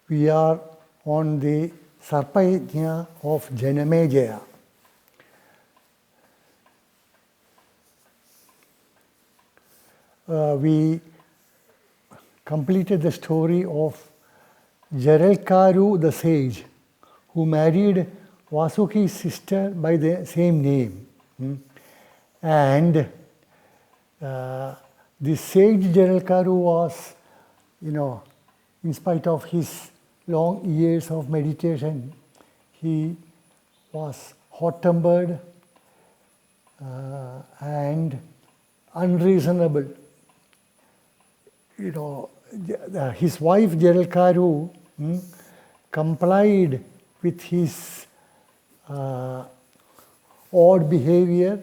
We are on the Sarpayajna of Janamejaya. We completed the story of Jaralkaru the sage, who married Vasuki's sister by the same name. And this sage Jaralkaru was, in spite of his long years of meditation, he was hot-tempered and unreasonable. His wife Jaralkaru complied with his odd behavior,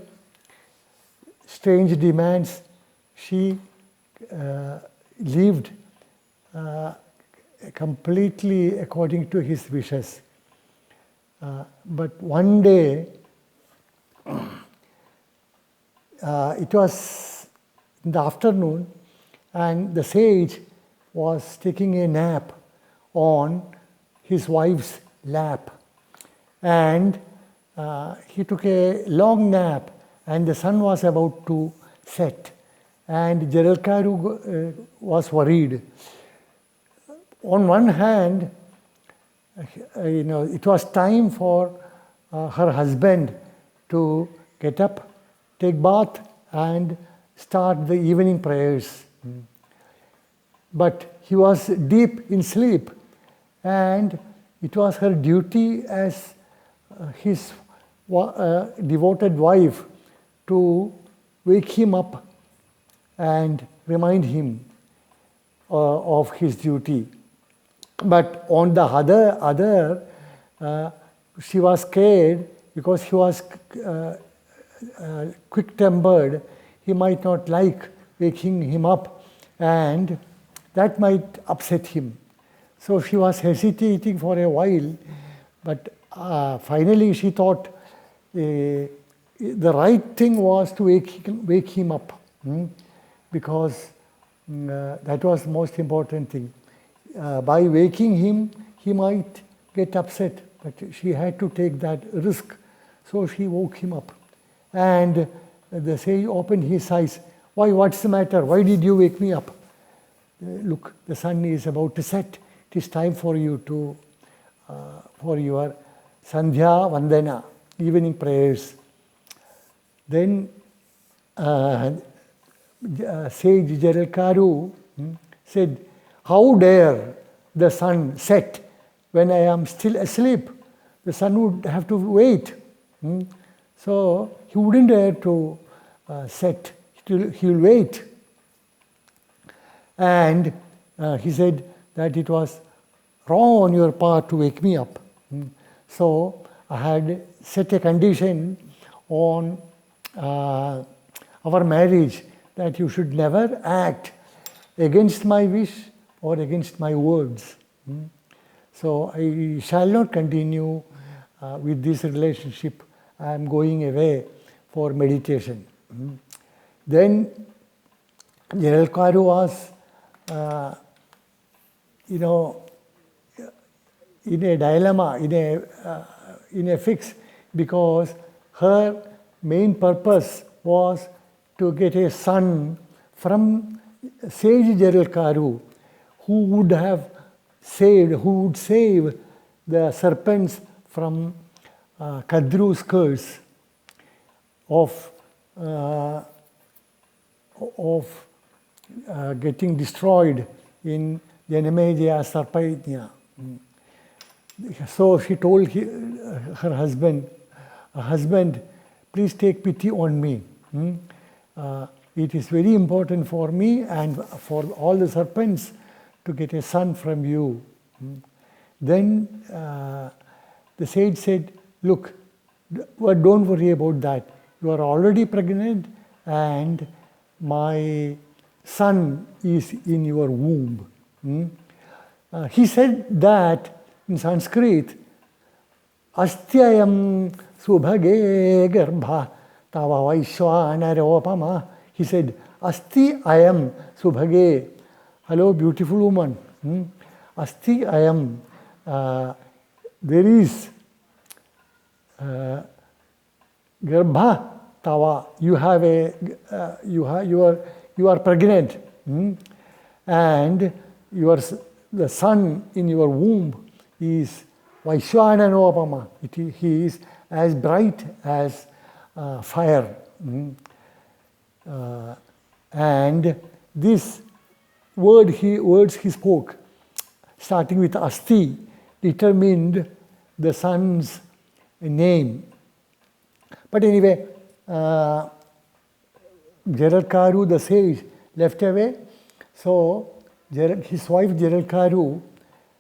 strange demands. She lived completely according to his wishes. But one day, it was in the afternoon, and the sage was taking a nap on his wife's lap. And he took a long nap, and the sun was about to set. And Jaralkaru was worried. On one hand, it was time for her husband to get up, take bath, and start the evening prayers. But he was deep in sleep, and it was her duty as his devoted wife to wake him up and remind him of his duty. But on the other, she was scared because he was quick-tempered. He might not like waking him up, and that might upset him. So she was hesitating for a while, but finally she thought the right thing was to wake him up, because that was the most important thing. By waking him, he might get upset, but she had to take that risk. So she woke him up. And the sage opened his eyes. Why, what's the matter? Why did you wake me up? Look, the sun is about to set. It is time for you to, for your Sandhya Vandana, evening prayers. Then sage Jaralkaru said, how dare the sun set when I am still asleep? The sun would have to wait. So he wouldn't dare to set. He will wait. And he said that it was wrong on your part to wake me up. So I had set a condition on our marriage that you should never act against my wish or against my words. So I shall not continue with this relationship. I am going away for meditation. Then Jaralkaru was, in a dilemma, in a fix, because her main purpose was to get a son from sage Jaralkaru, who would save the serpents from Kadru's curse of getting destroyed in Janamejaya Sarpayajna. So she told her husband, please take pity on me. It is very important for me and for all the serpents to get a son from you. Then the sage said, look, don't worry about that. You are already pregnant and my son is in your womb. He said that in Sanskrit, Astyayam subhage garbha tava vaishwanaropama. He said, Asti ayam subhage. Hello, beautiful woman. Asti ayam, there is garbha tava, you have a, you are pregnant, and the son in your womb is Vaishwananopama. He is as bright as fire. And this words he spoke, starting with Asti, determined the son's name. But anyway, Jaralkaru, the sage, left away. So his wife Jaralkaru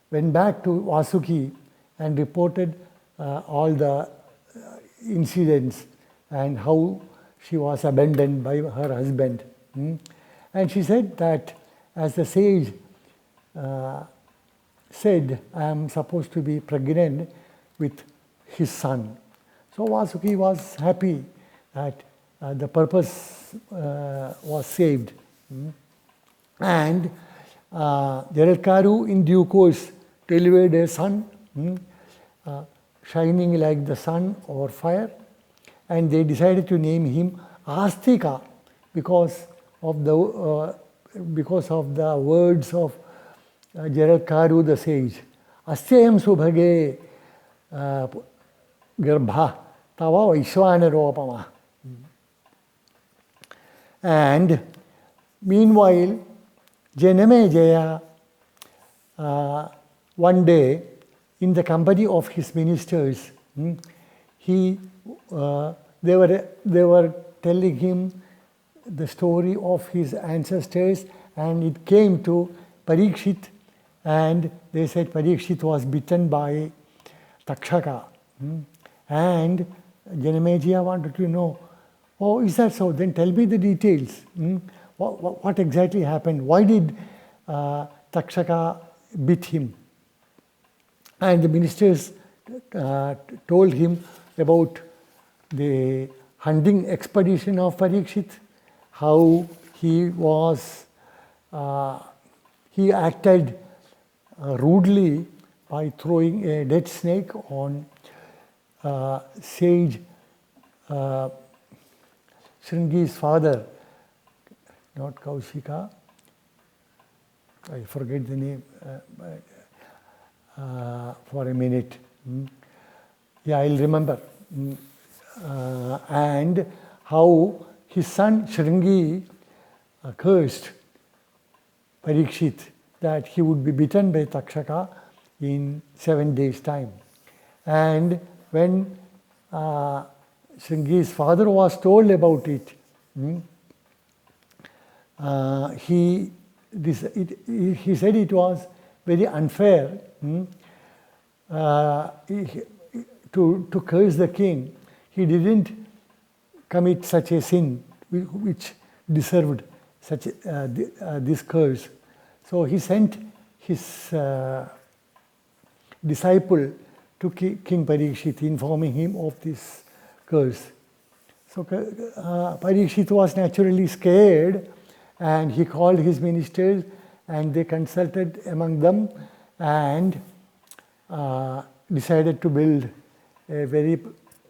went back to Vasuki and reported all the incidents and how she was abandoned by her husband. And she said that as the sage said, I am supposed to be pregnant with his son. So Vasuki was happy that the purpose was saved. And Jaralkaru in due course delivered a son, shining like the sun or fire, and they decided to name him Astika because of the words of Jaralkaru the sage. Astyayam subhage garbha tava vaishwanaropama. And meanwhile, Janamejaya one day, in the company of his ministers, they were telling him the story of his ancestors, and it came to Parikshit, and they said Parikshit was bitten by Takshaka. And Janamejaya wanted to know, oh, is that so? Then tell me the details. What exactly happened? Why did Takshaka beat him? And the ministers told him about the hunting expedition of Parikshit, how he acted rudely by throwing a dead snake on sage Shringi's father, not Kaushika, I forget the name for a minute. Yeah, I'll remember. And how his son Shringi cursed Parikshit that he would be bitten by Takshaka in 7 days' time. And when Shringi's father was told about it, he said it was very unfair to curse the king. He didn't commit such a sin which deserved such this curse. So he sent his disciple to King Parikshit, informing him of this curse. So Parikshit was naturally scared, and he called his ministers, and they consulted among them and decided to build a very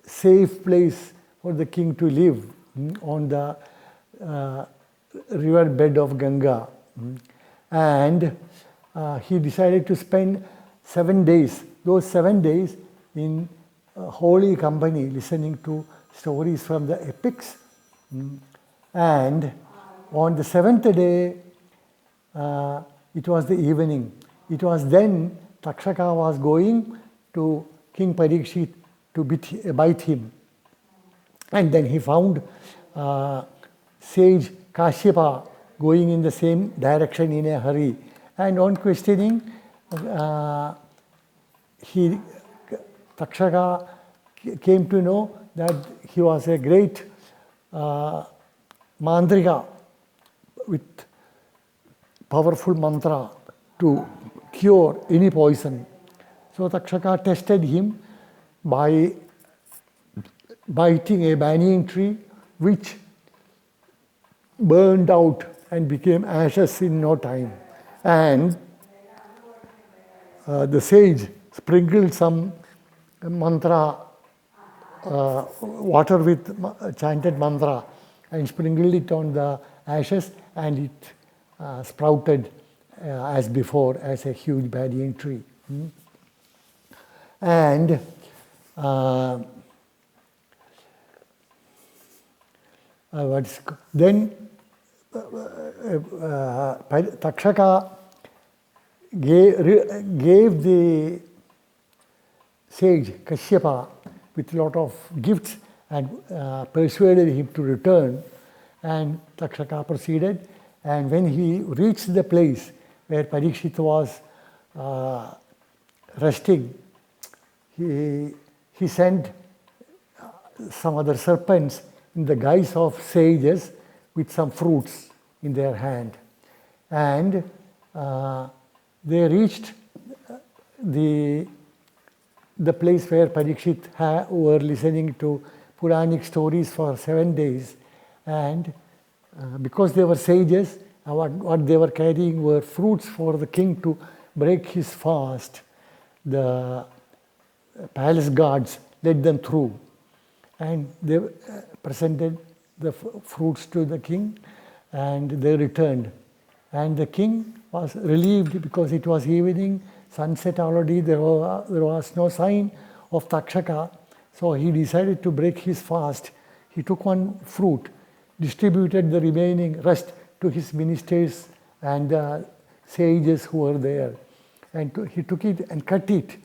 safe place for the king to live on the river bed of Ganga. And he decided to spend 7 days, those 7 days, in holy company, listening to stories from the epics. And on the 7th day, it was the evening. It was then Takshaka was going to King Parikshit to bite him. And then he found sage Kashyapa going in the same direction in a hurry. And on questioning, Takshaka came to know that he was a great mandrika with powerful mantra to cure any poison. So Takshaka tested him by biting a banyan tree, which burned out and became ashes in no time. And the sage sprinkled some mantra, water with chanted mantra, and sprinkled it on the ashes, and it sprouted as before as a huge banyan tree. And then Takshaka gave the sage Kashyapa with a lot of gifts and persuaded him to return. And Takshaka proceeded, and when he reached the place where Parikshit was resting, he sent some other serpents in the guise of sages with some fruits in their hand. And they reached the place where Parikshit were listening to Puranic stories for 7 days. And because they were sages, what they were carrying were fruits for the king to break his fast. The palace guards led them through, and they presented the fruits to the king, and they returned. And the king was relieved because it was evening, sunset already, there was no sign of Takshaka. So he decided to break his fast. He took one fruit, distributed the remaining rest to his ministers and the sages who were there. And he took it and cut it.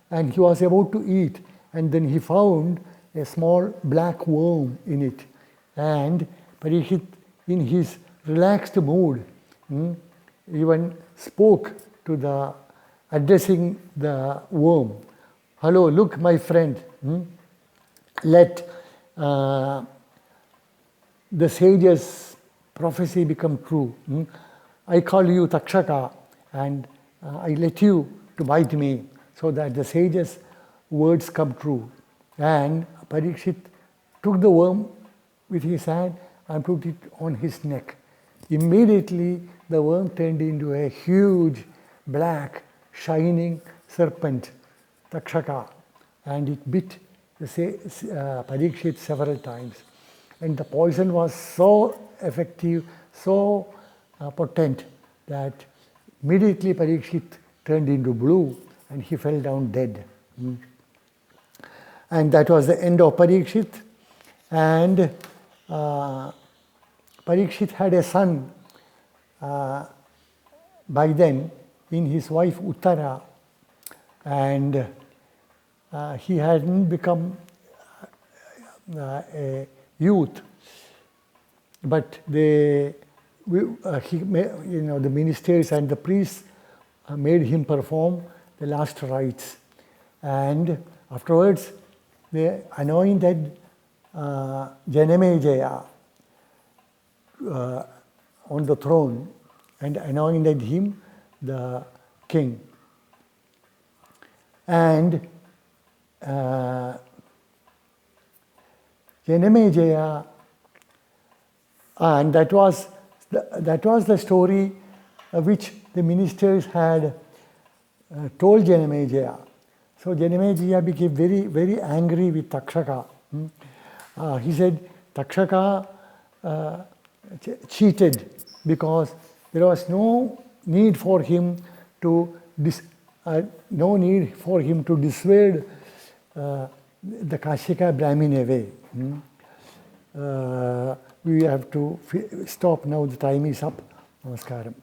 And he was about to eat. And then he found a small black worm in it. And Parikshit, in his relaxed mood, even spoke to addressing the worm. Hello, look, my friend, let the sage's prophecy become true. I call you Takshaka, and I let you to bite me so that the sage's words come true. And Parikshit took the worm with his hand and put it on his neck. Immediately, the worm turned into a huge, black, shining serpent, Takshaka, and it bit Parikshit several times. And the poison was so effective, so potent, that immediately Parikshit turned into blue and he fell down dead. And that was the end of Parikshit. And Parikshit had a son by then in his wife Uttara, and he hadn't become a youth, but the ministers and the priests made him perform the last rites, and afterwards they anointed Janamejaya on the throne and anointed him the king. And Janamejaya, and that was the story which the ministers had told Janamejaya. So Janamejaya became very, very angry with Takshaka. He said Takshaka cheated because there was no need for him to dissuade the Kashyaka Brahmin away. We have to stop now. The time is up. Namaskaram.